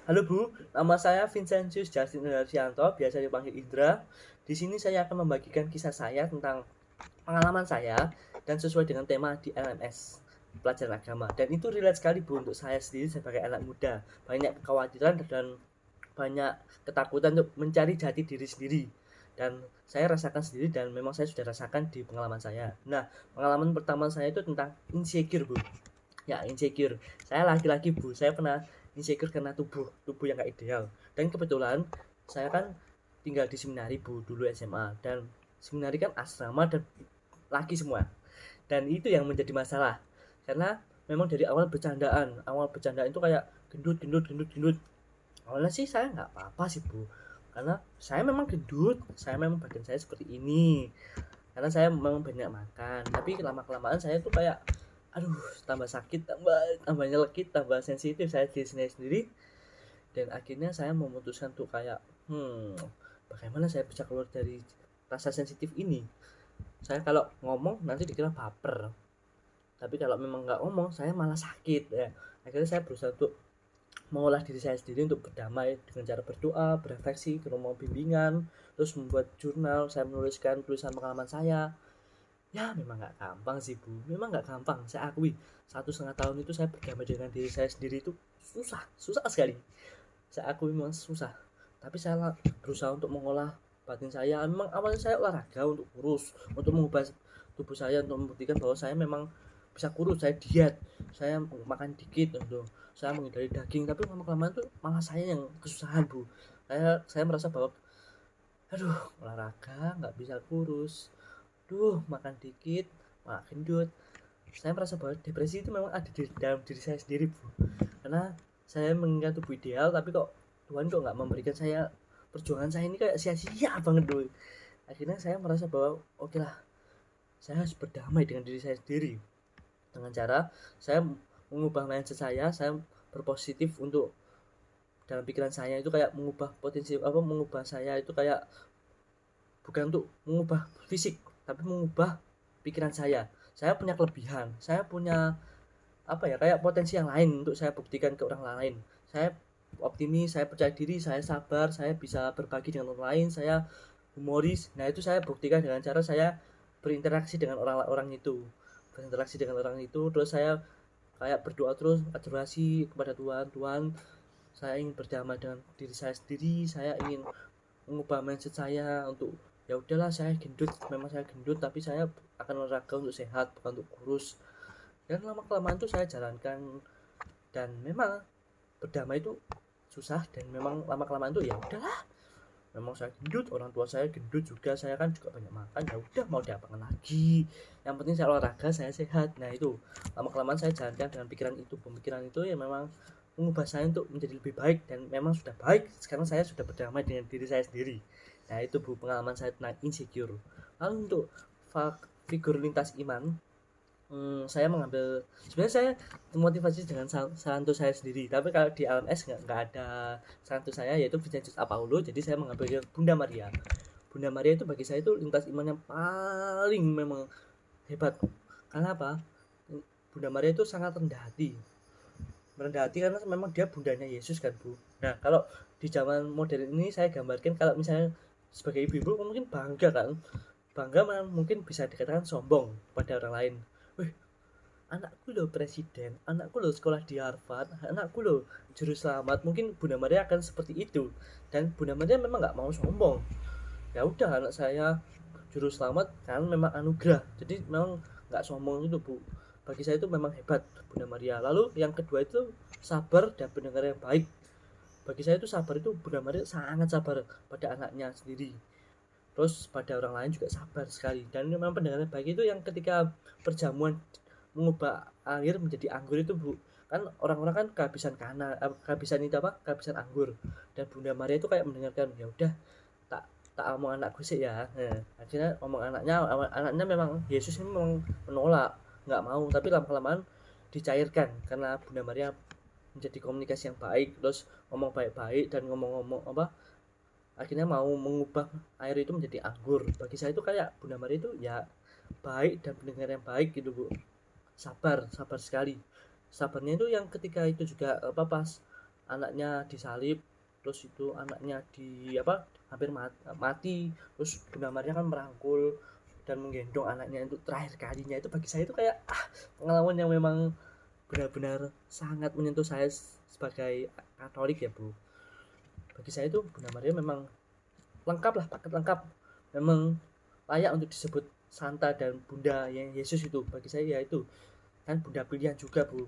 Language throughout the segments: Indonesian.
Halo Bu, nama saya Vincentius Justin Indarsianto, biasa dipanggil Indra. Di sini saya akan membagikan kisah saya tentang pengalaman saya dan sesuai dengan tema di LMS, pelajaran agama. Dan itu relate sekali Bu untuk saya sendiri sebagai anak muda. Banyak kekhawatiran dan banyak ketakutan untuk mencari jati diri sendiri. Dan saya rasakan sendiri dan memang saya sudah rasakan di pengalaman saya. Nah, pengalaman pertama saya itu tentang insecure Bu. Ya, insecure. Saya laki-laki Bu, saya pernah insecure karena tubuh yang gak ideal. Dan kebetulan saya kan tinggal di seminari Bu dulu SMA, dan seminari kan asrama dan laki semua. Dan itu yang menjadi masalah. Karena memang dari awal bercandaan itu kayak gendut gendut gendut gendut. Awalnya sih saya nggak apa-apa sih Bu. Karena saya memang gendut, saya memang badan saya seperti ini. Karena saya memang banyak makan, tapi lama kelamaan saya tuh kayak aduh, tambah sakit, tambah nyelekit, tambah sensitif saya diri sendiri. Dan akhirnya saya memutuskan tuh kayak bagaimana saya bisa keluar dari rasa sensitif ini. Saya kalau ngomong nanti dikira baper, tapi kalau memang nggak ngomong saya malah sakit ya. Akhirnya saya berusaha untuk mengolah diri saya sendiri untuk berdamai dengan cara berdoa, berefleksi, ke rumah bimbingan, terus membuat jurnal, saya menuliskan tulisan pengalaman saya. Ya memang nggak gampang sih Bu, memang nggak gampang, saya akui. 1,5 tahun itu saya berdamai dengan diri saya sendiri itu susah sekali. Saya akui memang susah, tapi saya berusaha untuk mengolah batin saya. Memang awalnya saya olahraga untuk kurus, untuk mengubah tubuh saya, untuk membuktikan bahwa saya memang bisa kurus. Saya diet, saya makan dikit untuk saya menghindari daging. Tapi lama kelamaan tuh malah saya yang kesusahan Bu. Saya merasa bahwa aduh, olahraga nggak bisa kurus, duh makan dikit malah gendut. Saya merasa bahwa depresi itu memang ada di dalam diri saya sendiri Bu, karena saya menginginkan tubuh ideal, tapi kok Tuhan kok nggak memberikan saya. Perjuangan saya ini kayak sia-sia banget dulu. Akhirnya saya merasa bahwa oke lah, saya harus berdamai dengan diri saya sendiri dengan cara saya mengubah mindset saya berpositif untuk dalam pikiran saya itu kayak mengubah potensi apa, mengubah saya itu kayak bukan untuk mengubah fisik, tapi mengubah pikiran saya. Saya punya kelebihan, saya punya apa ya, kayak potensi yang lain untuk saya buktikan ke orang lain. Saya optimis, saya percaya diri, saya sabar, saya bisa berbagi dengan orang lain, saya humoris. Nah itu saya buktikan dengan cara saya berinteraksi dengan orang-orang itu, terus saya kayak berdoa terus, adorasi kepada Tuhan. Tuhan, saya ingin berdamai dengan diri saya sendiri, saya ingin mengubah mindset saya untuk ya udahlah, saya gendut, memang saya gendut, tapi saya akan olahraga untuk sehat, bukan untuk kurus. Dan lama kelamaan itu saya jalankan, dan memang berdamai itu susah, dan memang lama kelamaan itu ya udahlah, memang saya gendut, orang tua saya gendut juga, saya kan juga banyak makan, ya udah mau diapakan lagi, yang penting saya olahraga, saya sehat. Nah itu lama kelamaan saya jalankan dengan pemikiran itu ya memang mengubah saya untuk menjadi lebih baik, dan memang sudah baik. Sekarang saya sudah berdamai dengan diri saya sendiri. Nah itu Bu, pengalaman saya tentang insecure. Lalu untuk figur lintas iman, saya mengambil, sebenarnya saya termotivasi dengan santo saya sendiri, tapi kalau di LMS nggak ada santo saya, yaitu Vincentius Apaulo. Jadi saya mengambil Bunda Maria. Bunda Maria itu bagi saya itu lintas iman yang paling memang hebat. Karena apa? Bunda Maria itu sangat rendah hati karena memang dia bundanya Yesus kan Bu. Nah kalau di zaman modern ini saya gambarkan, kalau misalnya sebagai ibu-ibu mungkin bangga kan, bangga mungkin bisa dikatakan sombong pada orang lain. Wih, anakku loh presiden, anakku loh sekolah di Harvard, anakku loh juru selamat. Mungkin Bunda Maria akan seperti itu, dan Bunda Maria memang nggak mau sombong. Ya udah, anak saya juru selamat kan memang anugerah, jadi memang nggak sombong itu Bu. Bagi saya itu memang hebat Bunda Maria. Lalu yang kedua itu sabar dan pendengar yang baik. Bagi saya itu sabar, itu Bunda Maria sangat sabar pada anaknya sendiri, terus pada orang lain juga sabar sekali. Dan memang pendengar yang baik itu yang ketika perjamuan mengubah air menjadi anggur itu Bu, kan orang-orang kan kehabisan itu apa, kehabisan anggur. Dan Bunda Maria itu kayak mendengarkan, ya udah, tak tak omong anakku sih ya. Nah, akhirnya omong anaknya memang Yesus ini memang menolak, nggak mau, tapi lama kelamaan dicairkan karena Bunda Maria menjadi komunikasi yang baik, terus ngomong baik-baik, dan ngomong-ngomong apa, akhirnya mau mengubah air itu menjadi anggur. Bagi saya itu kayak Bunda Maria itu ya baik dan pendengar yang baik gitu Bu. Sabar sekali. Sabarnya itu yang ketika itu juga apa, pas anaknya disalib, terus itu anaknya hampir mati, terus Bunda Maria kan merangkul dan menggendong anaknya untuk terakhir kalinya. Itu bagi saya itu kayak pengalaman yang memang benar-benar sangat menyentuh saya sebagai Katolik ya Bu. Bagi saya itu Bunda Maria memang lengkap lah, paket lengkap, memang layak untuk disebut Santa dan Bunda yang Yesus. Itu bagi saya ya itu kan Bunda pilihan juga Bu.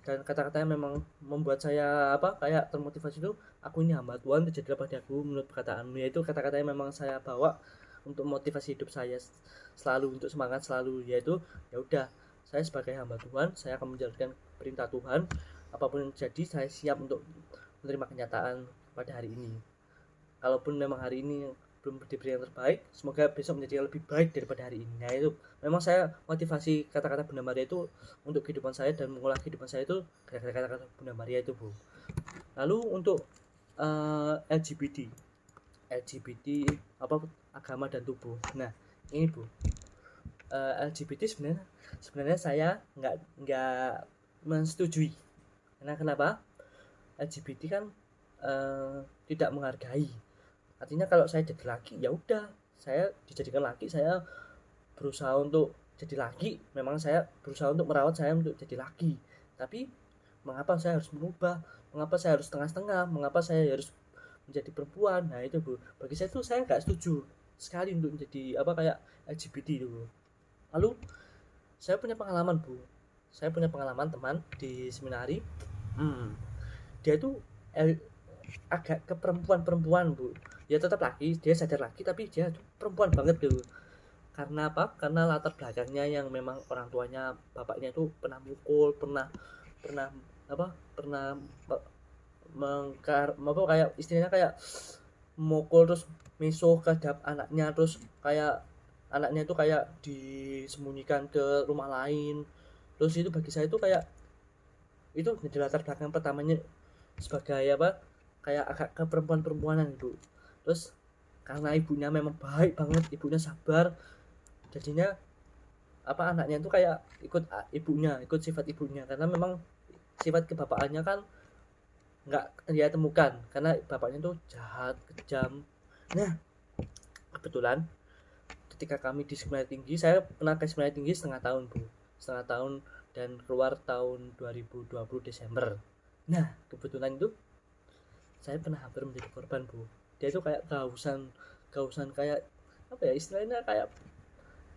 Dan kata-katanya memang membuat saya kayak termotivasi itu, aku ini hamba Tuhan, terjadilah padaku menurut perkataanmu. Ya itu kata-katanya memang saya bawa untuk motivasi hidup saya selalu, untuk semangat selalu, yaitu ya udah, saya sebagai hamba Tuhan, saya akan menjalankan perintah Tuhan, apapun yang terjadi saya siap untuk menerima kenyataan pada hari ini. Kalaupun memang hari ini belum diberi yang terbaik, semoga besok menjadi lebih baik daripada hari ini. Nah itu memang saya motivasi kata-kata Bunda Maria itu untuk kehidupan saya, dan mengolah kehidupan saya itu gara-gara kata-kata Bunda Maria itu Bu. Lalu untuk LGBT agama dan tubuh. Nah ini Bu, LGBT sebenarnya saya nggak menyetujui. Karena kenapa? LGBT kan tidak menghargai. Artinya kalau saya jadi laki, ya udah, saya dijadikan laki, saya berusaha untuk jadi laki, memang saya berusaha untuk merawat saya untuk jadi laki. Tapi mengapa saya harus merubah? Mengapa saya harus setengah-setengah? Mengapa saya harus menjadi perempuan? Nah itu Bu, bagi saya tuh saya nggak setuju sekali untuk menjadi kayak LGBT itu Bu. Lalu saya punya pengalaman Bu, saya punya pengalaman teman di seminari. Dia tuh agak ke perempuan Bu. Dia tetap laki, dia sadar laki, tapi dia tuh perempuan banget tuh. Karena apa? Karena latar belakangnya yang memang orang tuanya, bapaknya itu pernah mukul, pernah kayak istilahnya kayak mukul, terus meso kedap anaknya, terus kayak anaknya itu kayak disembunyikan ke rumah lain. Terus itu bagi saya itu kayak itu jadi latar belakang pertamanya sebagai kayak agak ke perempuanan itu. Terus karena ibunya memang baik banget, ibunya sabar, jadinya anaknya itu kayak ikut sifat ibunya, karena memang sifat kebapakannya kan nggak dia temukan, karena bapaknya tuh jahat, kejam. Nah kebetulan ketika kami di sekolah tinggi, saya pernah ke sekolah tinggi setengah tahun dan keluar tahun 2020 Desember. Nah kebetulan itu saya pernah hampir menjadi korban Bu. Dia itu kayak kehausan kayak istilahnya kayak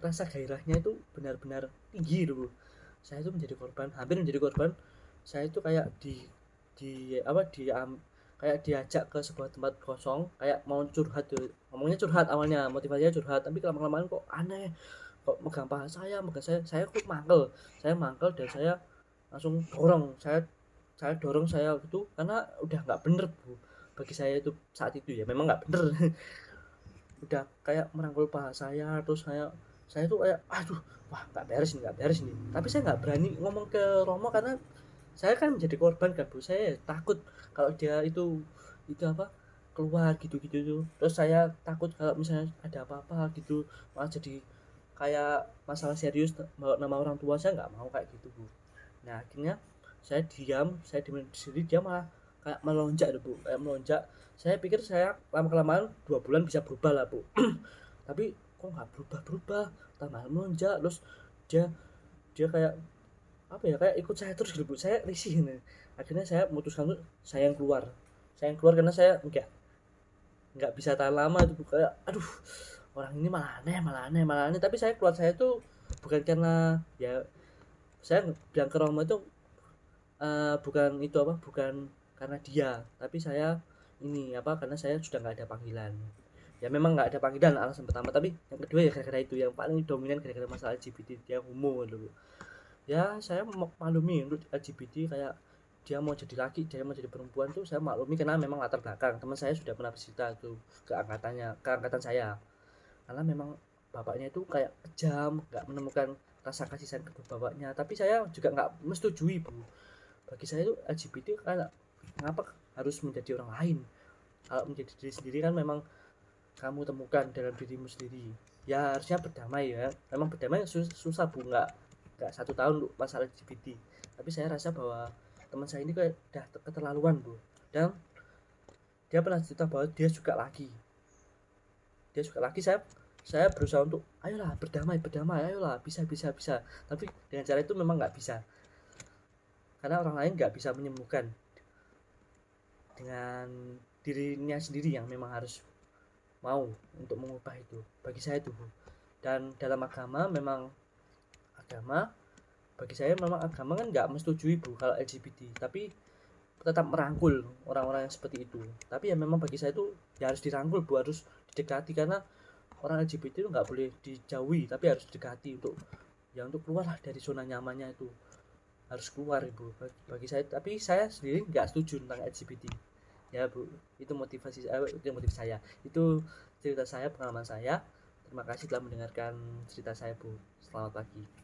rasa gairahnya itu benar-benar tinggi Bu. Saya itu hampir menjadi korban. Saya itu kayak kayak diajak ke sebuah tempat kosong, kayak mau curhat tuh. Ngomongnya curhat awalnya, motivasinya curhat, tapi lama-kelamaan kok aneh, kok megang paha saya kok mangkel. Saya mangkel dan saya langsung dorong, saya dorong saya gitu, karena udah nggak bener Bu. Bagi saya itu saat itu ya memang nggak bener. Udah kayak merangkul paha saya, terus saya tuh kayak aduh, wah nggak beres nih. Tapi saya nggak berani ngomong ke Romo, karena saya kan menjadi korban kan Bu. Saya takut kalau dia itu keluar gitu-gitu tuh. Terus saya takut kalau misalnya ada apa-apa gitu, malah jadi kayak masalah serius bawa nama orang tua. Saya nggak mau kayak gitu Bu. Nah akhirnya saya diam sendiri, dia malah kayak melonjak tuh Bu, kayak melonjak. Saya pikir saya lama-kelamaan 2 bulan bisa berubah lah Bu. Tapi kok nggak berubah, tambah melonjak. Terus dia dia kayak kayak ikut saya terus gitu Bu. Saya risih nih. Akhirnya saya memutuskan tuh saya yang keluar karena saya nggak bisa tahan lama itu Bu. Kayak aduh, orang ini malah aneh. Tapi saya keluar, saya tuh bukan karena ya, saya bilang ke Romo itu bukan karena dia, tapi saya karena saya sudah nggak ada panggilan. Ya memang nggak ada panggilan alasan pertama, tapi yang kedua ya gara-gara itu, yang paling dominan gara-gara masalah LGBT, dia homo dulu. Ya saya maklumi untuk LGBT, kayak dia mau jadi laki, dia mau jadi perempuan tuh saya maklumi, karena memang latar belakang teman saya sudah pernah bercerita tuh ke angkatan saya, karena memang bapaknya itu kayak kejam, nggak menemukan rasa kasih sayang ke bapaknya. Tapi saya juga nggak menyetujui Bu. Bagi saya itu LGBT kan ngapa harus menjadi orang lain? Kalau menjadi diri sendiri kan memang kamu temukan dalam dirimu sendiri. Ya harusnya berdamai ya. Memang berdamai susah Bu, nggak 1 tahun untuk masalah LGBT. Tapi saya rasa bahwa teman saya ini kayak udah keterlaluan Bu, dan dia pernah cerita bahwa dia suka lagi. Saya berusaha untuk ayolah berdamai, ayolah, bisa. Tapi dengan cara itu memang nggak bisa, karena orang lain nggak bisa menyembuhkan dengan dirinya sendiri yang memang harus mau untuk mengubah itu. Bagi saya itu Bu. Dan dalam agama bagi saya memang agama kan nggak menyetujui Bu kalau LGBT, tapi tetap merangkul orang-orang yang seperti itu. Tapi ya memang bagi saya itu ya harus dirangkul Bu, harus didekati, karena orang LGBT itu nggak boleh dijauhi, tapi harus didekati untuk keluar lah dari zona nyamannya itu, harus keluar Ibu. Bagi saya, tapi saya sendiri nggak setuju tentang LGBT ya Bu. Itu motivasi saya, itu cerita saya, pengalaman saya. Terima kasih telah mendengarkan cerita saya Bu. Selamat pagi.